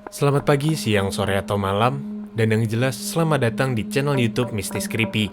Selamat pagi, siang, sore, atau malam, dan yang jelas selamat datang di channel YouTube Mistis Creepy.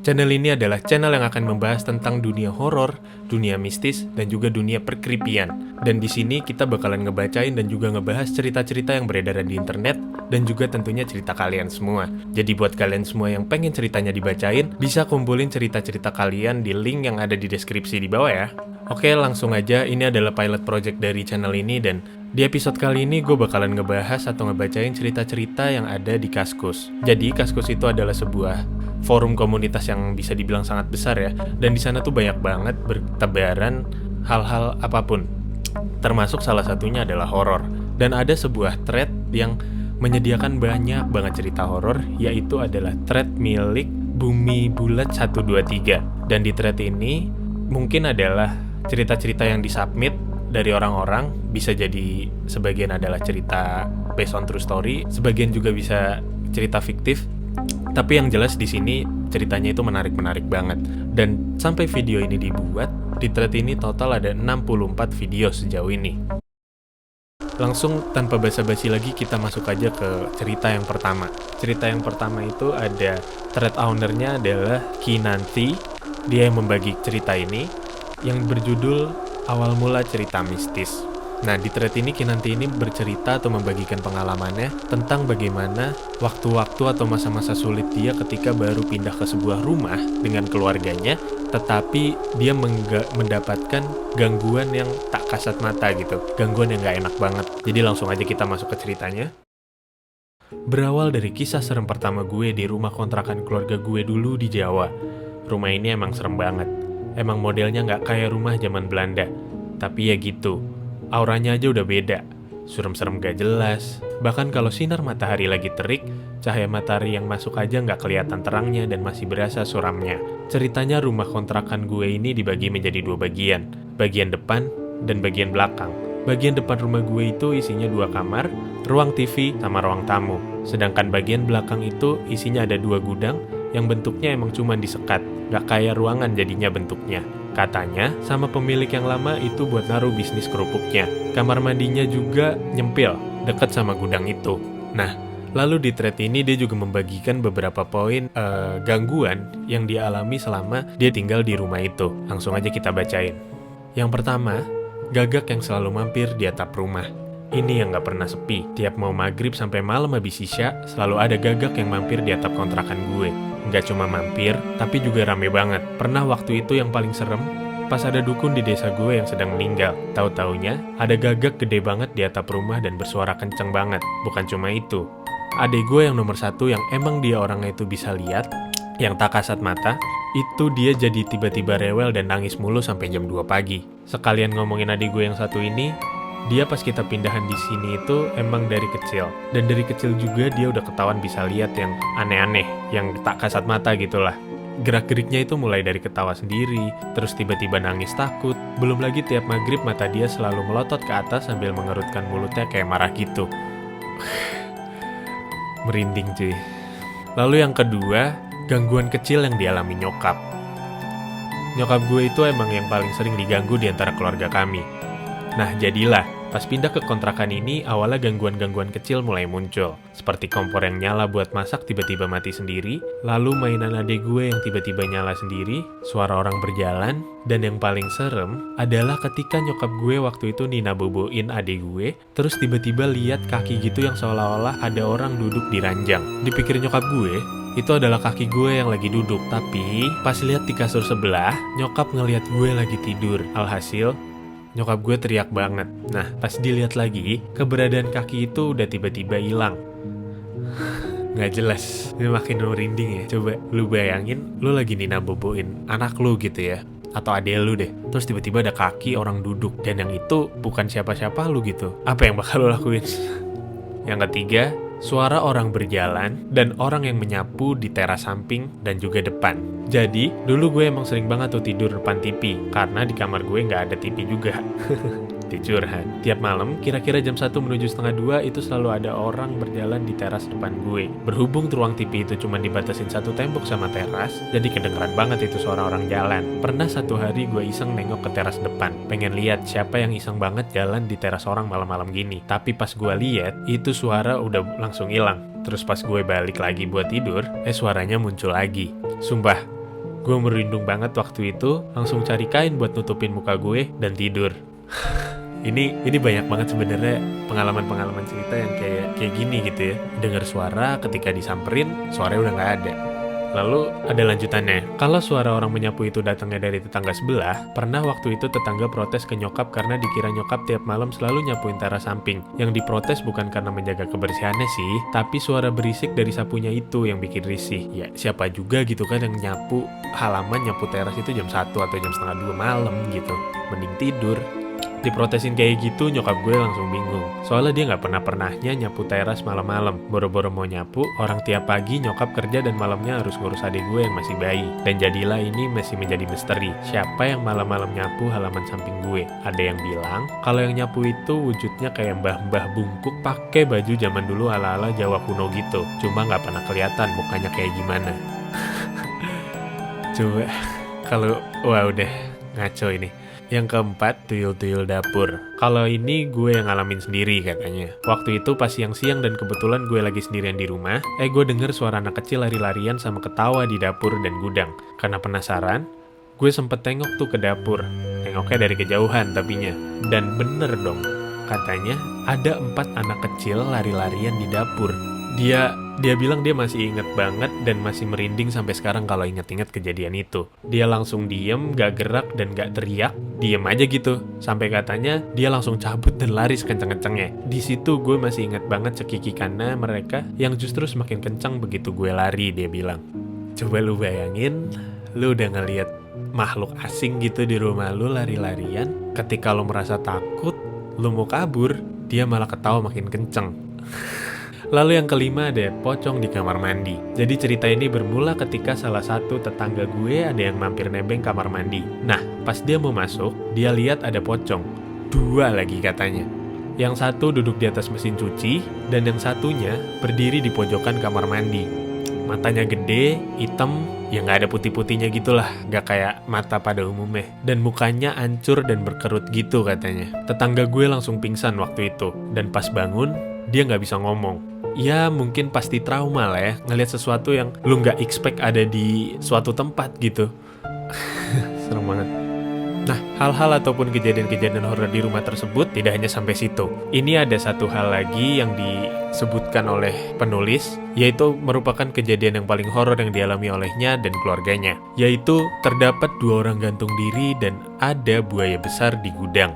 Channel ini adalah channel yang akan membahas tentang dunia horor, dunia mistis, dan juga dunia perkripian. Dan di sini kita bakalan ngebacain dan juga ngebahas cerita-cerita yang beredar di internet, dan juga tentunya cerita kalian semua. Jadi buat kalian semua yang pengen ceritanya dibacain, bisa kumpulin cerita-cerita kalian di link yang ada di deskripsi di bawah ya. Oke, langsung aja, ini adalah pilot project dari channel ini, dan di episode kali ini gue bakalan ngebahas atau ngebacain cerita-cerita yang ada di Kaskus. Jadi Kaskus itu adalah sebuah forum komunitas yang bisa dibilang sangat besar ya, dan di sana tuh banyak banget bertebaran hal-hal apapun, termasuk salah satunya adalah horor. Dan ada sebuah thread yang menyediakan banyak banget cerita horor, yaitu adalah thread milik Bumi Bulat 123. Dan di thread ini mungkin adalah cerita-cerita yang disubmit dari orang-orang, bisa jadi sebagian adalah cerita based on true story, sebagian juga bisa cerita fiktif. Tapi yang jelas di sini ceritanya itu menarik-menarik banget. Dan sampai video ini dibuat, di thread ini total ada 64 video sejauh ini. Langsung tanpa basa-basi lagi kita masuk aja ke cerita yang pertama. Cerita yang pertama itu ada thread ownernya adalah Kinanti. Dia yang membagi cerita ini yang berjudul Awal Mula Cerita Mistis. Nah, di thread ini Kinanti ini bercerita atau membagikan pengalamannya tentang bagaimana waktu-waktu atau masa-masa sulit dia ketika baru pindah ke sebuah rumah dengan keluarganya, tetapi dia mendapatkan gangguan yang tak kasat mata gitu, gangguan yang gak enak banget. Jadi langsung aja kita masuk ke ceritanya. Berawal dari kisah serem pertama gue di rumah kontrakan keluarga gue dulu di Jawa. Rumah ini emang serem banget. Emang modelnya gak kayak rumah zaman Belanda. Tapi ya gitu, auranya aja udah beda, serem-serem gak jelas. Bahkan kalau sinar matahari lagi terik, cahaya matahari yang masuk aja nggak kelihatan terangnya dan masih berasa suramnya. Ceritanya rumah kontrakan gue ini dibagi menjadi dua bagian, bagian depan dan bagian belakang. Bagian depan rumah gue itu isinya 2 kamar, ruang TV, sama ruang tamu. Sedangkan bagian belakang itu isinya ada 2 gudang yang bentuknya emang cuma disekat, nggak kayak ruangan jadinya bentuknya. Katanya, sama pemilik yang lama itu buat naruh bisnis kerupuknya. Kamar mandinya juga nyempil, deket sama gudang itu. Nah, lalu di thread ini dia juga membagikan beberapa poin gangguan yang dia alami selama dia tinggal di rumah itu. Langsung aja kita bacain. Yang pertama, gagak yang selalu mampir di atap rumah. Ini yang gak pernah sepi. Tiap mau maghrib sampai malam habis isya, selalu ada gagak yang mampir di atap kontrakan gue. Gak cuma mampir, tapi juga rame banget. Pernah waktu itu yang paling serem, pas ada dukun di desa gue yang sedang meninggal. Tahu-taunya, ada gagak gede banget di atap rumah dan bersuara kenceng banget. Bukan cuma itu, adik gue yang nomor 1 yang emang dia orangnya itu bisa lihat, yang tak kasat mata, itu dia jadi tiba-tiba rewel dan nangis mulu sampai jam 2 pagi. Sekalian ngomongin adik gue yang satu ini, dia pas kita pindahan di sini itu emang dari kecil. Dan dari kecil juga dia udah ketahuan bisa lihat yang aneh-aneh, yang tak kasat mata gitulah. Gerak-geriknya itu mulai dari ketawa sendiri, terus tiba-tiba nangis takut. Belum lagi tiap maghrib mata dia selalu melotot ke atas sambil mengerutkan mulutnya kayak marah gitu. Merinding cuy. Lalu yang kedua, gangguan kecil yang dialami nyokap. Nyokap gue itu emang yang paling sering diganggu di antara keluarga kami. Nah, jadilah, pas pindah ke kontrakan ini, awalnya gangguan-gangguan kecil mulai muncul. Seperti kompor yang nyala buat masak tiba-tiba mati sendiri, lalu mainan adik gue yang tiba-tiba nyala sendiri, suara orang berjalan, dan yang paling serem adalah ketika nyokap gue waktu itu Nina boboin adik gue, terus tiba-tiba lihat kaki gitu yang seolah-olah ada orang duduk di ranjang. Dipikir nyokap gue, itu adalah kaki gue yang lagi duduk. Tapi, pas lihat di kasur sebelah, nyokap ngelihat gue lagi tidur. Alhasil, nyokap gue teriak banget. Nah, pas dilihat lagi, keberadaan kaki itu udah tiba-tiba hilang. Nggak jelas. Ini makin merinding ya. Coba lu bayangin, lu lagi Nina boboin anak lu gitu ya, atau adek lu deh. Terus tiba-tiba ada kaki orang duduk, dan yang itu bukan siapa-siapa lu gitu. Apa yang bakal lu lakuin? Yang ketiga, suara orang berjalan dan orang yang menyapu di teras samping dan juga depan. Jadi, dulu gue emang sering banget tuh tidur depan TV, karena di kamar gue nggak ada TV juga. curhat. Tiap malam, kira-kira jam 1 menuju setengah 2 itu selalu ada orang berjalan di teras depan gue. Berhubung ruang TV itu cuma dibatasin satu tembok sama teras, jadi kedengeran banget itu suara orang jalan. Pernah satu hari gue iseng nengok ke teras depan, pengen lihat siapa yang iseng banget jalan di teras orang malam-malam gini. Tapi pas gue lihat, itu suara udah langsung hilang. Terus pas gue balik lagi buat tidur, suaranya muncul lagi. Sumpah, gue merindung banget waktu itu, langsung cari kain buat nutupin muka gue dan tidur. Ini banyak banget sebenarnya pengalaman cerita yang kayak gini gitu ya. Dengar suara, ketika disamperin, suaranya udah nggak ada. Lalu ada lanjutannya. Kalau suara orang menyapu itu datangnya dari tetangga sebelah, pernah waktu itu tetangga protes ke nyokap karena dikira nyokap tiap malam selalu nyapuin teras samping. Yang diprotes bukan karena menjaga kebersihannya sih, tapi suara berisik dari sapunya itu yang bikin risih. Ya siapa juga gitu kan yang nyapu halaman, nyapu teras itu jam 1 atau jam setengah 2 malam gitu. Mending tidur. Diprotesin kayak gitu, nyokap gue langsung bingung. Soalnya dia nggak pernahnya nyapu teras malam-malam. Boro-boro mau nyapu, orang tiap pagi nyokap kerja dan malamnya harus ngurus adik gue yang masih bayi. Dan jadilah ini masih menjadi misteri. Siapa yang malam-malam nyapu halaman samping gue? Ada yang bilang, kalau yang nyapu itu wujudnya kayak mbah-mbah bungkuk pakai baju zaman dulu ala-ala Jawa kuno gitu. Cuma nggak pernah kelihatan mukanya kayak gimana. Coba, wah udah ngaco ini. Yang keempat, tuyul-tuyul dapur. Kalau ini gue yang ngalamin sendiri katanya. Waktu itu pas siang-siang dan kebetulan gue lagi sendirian di rumah, gue denger suara anak kecil lari-larian sama ketawa di dapur dan gudang. Karena penasaran, gue sempet tengok tuh ke dapur. Tengoknya dari kejauhan tapinya. Dan bener dong, katanya ada 4 anak kecil lari-larian di dapur. Dia bilang dia masih inget banget dan masih merinding sampai sekarang kalau inget-inget kejadian itu. Dia langsung diem, gak gerak dan gak teriak, diem aja gitu. Sampai katanya dia langsung cabut dan lari sekenceng-kencengnya. Di situ gue masih inget banget cekikikannya mereka yang justru semakin kencang begitu gue lari, dia bilang. Coba lu bayangin, lu udah ngeliat makhluk asing gitu di rumah lu lari-larian. Ketika lu merasa takut, lu mau kabur, dia malah ketawa makin kenceng. Lalu yang kelima ada pocong di kamar mandi. Jadi cerita ini bermula ketika salah satu tetangga gue ada yang mampir nebeng kamar mandi. Nah, pas dia mau masuk, dia lihat ada pocong. 2 lagi katanya. Yang satu duduk di atas mesin cuci, dan yang satunya berdiri di pojokan kamar mandi. Matanya gede, hitam, ya nggak ada putih-putihnya gitulah, nggak kayak mata pada umumnya. Dan mukanya hancur dan berkerut gitu katanya. Tetangga gue langsung pingsan waktu itu, dan pas bangun, dia nggak bisa ngomong. Ya mungkin pasti trauma lah ya, ngelihat sesuatu yang lu nggak expect ada di suatu tempat gitu. Serem banget. Nah, hal-hal ataupun kejadian-kejadian horor di rumah tersebut tidak hanya sampai situ. Ini ada satu hal lagi yang disebutkan oleh penulis, yaitu merupakan kejadian yang paling horor yang dialami olehnya dan keluarganya. Yaitu terdapat 2 orang gantung diri dan ada buaya besar di gudang.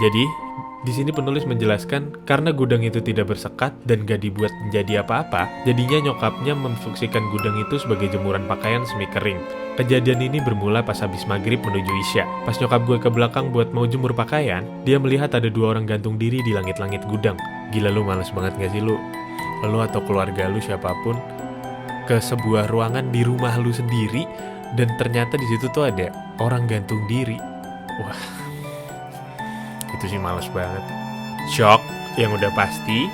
Jadi, di sini penulis menjelaskan karena gudang itu tidak bersekat dan gak dibuat menjadi apa-apa, jadinya nyokapnya memfungsikan gudang itu sebagai jemuran pakaian semi kering. Kejadian ini bermula pas habis maghrib menuju isya. Pas nyokap gue ke belakang buat mau jemur pakaian, dia melihat ada 2 orang gantung diri di langit-langit gudang. Gila, lu males banget gak sih lu atau keluarga lu siapapun ke sebuah ruangan di rumah lu sendiri dan ternyata di situ tuh ada orang gantung diri. Wah, itu sih males banget. Shock yang udah pasti,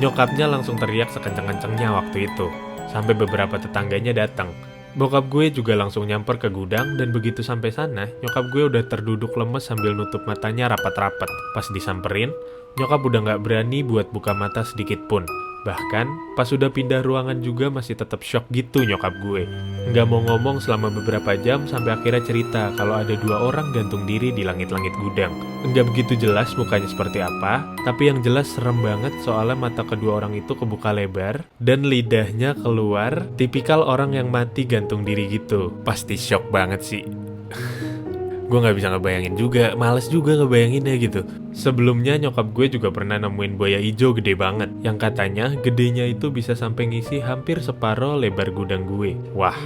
nyokapnya langsung teriak sekencang-kencangnya waktu itu. Sampai beberapa tetangganya datang. Bokap gue juga langsung nyamper ke gudang dan begitu sampai sana, nyokap gue udah terduduk lemes sambil nutup matanya rapat-rapat. Pas disamperin, nyokap udah gak berani buat buka mata sedikit pun. Bahkan, pas udah pindah ruangan juga masih tetap shock gitu nyokap gue. Nggak mau ngomong selama beberapa jam sampai akhirnya cerita kalau ada 2 orang gantung diri di langit-langit gudang. Nggak begitu jelas mukanya seperti apa, tapi yang jelas serem banget soalnya mata kedua orang itu kebuka lebar dan lidahnya keluar, tipikal orang yang mati gantung diri gitu. Pasti shock banget sih. Gue gak bisa ngebayangin juga, males juga ngebayanginnya gitu. Sebelumnya nyokap gue juga pernah nemuin buaya hijau gede banget, yang katanya gedenya itu bisa sampai ngisi hampir separuh lebar gudang gue. Wah,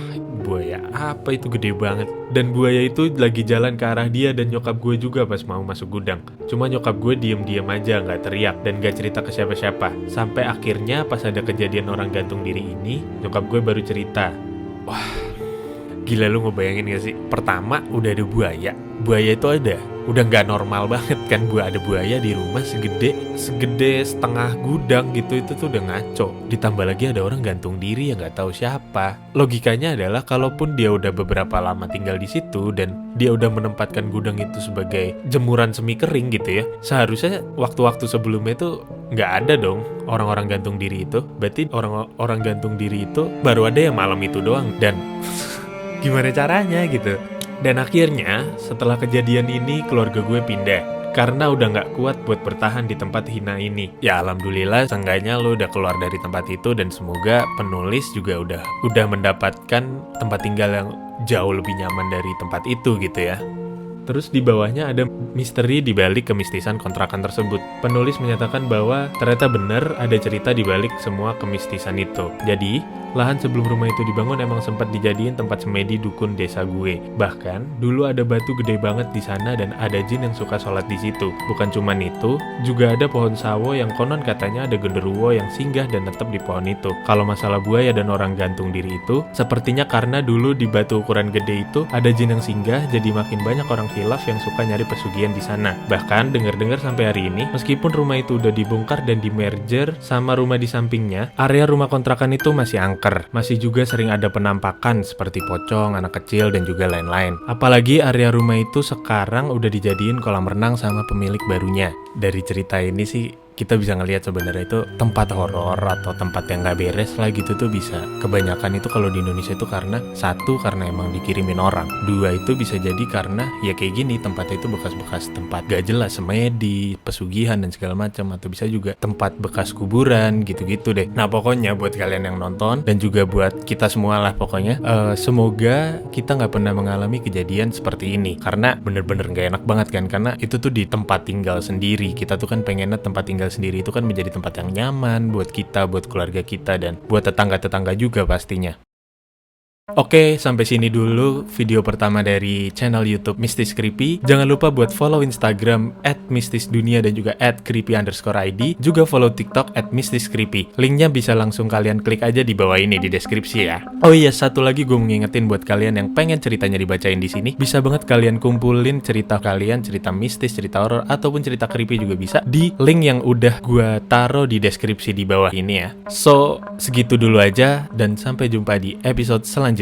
buaya apa itu gede banget. Dan buaya itu lagi jalan ke arah dia dan nyokap gue juga pas mau masuk gudang. Cuma nyokap gue diem-diem aja, gak teriak dan gak cerita ke siapa-siapa. Sampai akhirnya pas ada kejadian orang gantung diri ini, nyokap gue baru cerita. Wah, Gila, lu ngebayangin gak sih? Pertama udah ada buaya. Buaya itu udah nggak normal banget kan, ada buaya di rumah segede setengah gudang gitu. Itu tuh udah ngaco. Ditambah lagi ada orang gantung diri yang nggak tahu siapa. Logikanya adalah kalaupun dia udah beberapa lama tinggal di situ dan dia udah menempatkan gudang itu sebagai jemuran semi kering gitu ya, seharusnya waktu-waktu sebelumnya itu nggak ada dong orang-orang gantung diri itu. Berarti orang-orang gantung diri itu baru ada yang malam itu doang. Dan gimana caranya gitu. Dan akhirnya setelah kejadian ini keluarga gue pindah karena udah gak kuat buat bertahan di tempat hina ini. Ya alhamdulillah seenggaknya lo udah keluar dari tempat itu, dan semoga penulis juga udah mendapatkan tempat tinggal yang jauh lebih nyaman dari tempat itu gitu ya. Terus di bawahnya ada misteri di balik kemistisan kontrakan tersebut. Penulis menyatakan bahwa ternyata benar ada cerita di balik semua kemistisan itu. Jadi, lahan sebelum rumah itu dibangun emang sempat dijadiin tempat semedi dukun desa gue. Bahkan, dulu ada batu gede banget di sana dan ada jin yang suka sholat di situ. Bukan cuman itu, juga ada pohon sawo yang konon katanya ada genderuwo yang singgah dan tetap di pohon itu. Kalau masalah buaya dan orang gantung diri itu, sepertinya karena dulu di batu ukuran gede itu ada jin yang singgah, jadi makin banyak orang khilaf yang suka nyari pesugihan di sana. Bahkan dengar-dengar sampai hari ini, meskipun rumah itu udah dibongkar dan di-merger sama rumah di sampingnya, area rumah kontrakan itu masih angker. Masih juga sering ada penampakan seperti pocong, anak kecil, dan juga lain-lain. Apalagi area rumah itu sekarang udah dijadiin kolam renang sama pemilik barunya. Dari cerita ini sih kita bisa ngelihat sebenarnya itu tempat horor atau tempat yang gak beres lah gitu tuh bisa. Kebanyakan itu kalau di Indonesia itu karena satu, karena emang dikirimin orang. Dua, itu bisa jadi karena ya kayak gini, tempatnya itu bekas-bekas tempat gak jelas, semedi, pesugihan dan segala macam. Atau bisa juga tempat bekas kuburan gitu-gitu deh. Nah pokoknya buat kalian yang nonton dan juga buat kita semua lah pokoknya, semoga kita gak pernah mengalami kejadian seperti ini. Karena bener-bener gak enak banget kan, karena itu tuh di tempat tinggal sendiri. Kita tuh kan pengennya tempat tinggal sendiri itu kan menjadi tempat yang nyaman buat kita, buat keluarga kita, dan buat tetangga-tetangga juga pastinya. Oke, sampai sini dulu video pertama dari channel YouTube Mistis Creepy. Jangan lupa buat follow Instagram @mistisdunia dan juga @creepy_id. Juga follow TikTok @mistiscreepy. Linknya bisa langsung kalian klik aja di bawah ini di deskripsi ya. Oh iya, satu lagi gue mau ngingetin buat kalian yang pengen ceritanya dibacain di sini, bisa banget kalian kumpulin cerita kalian, cerita mistis, cerita horor, ataupun cerita creepy juga bisa di link yang udah gue taruh di deskripsi di bawah ini ya. So, segitu dulu aja dan sampai jumpa di episode selanjutnya.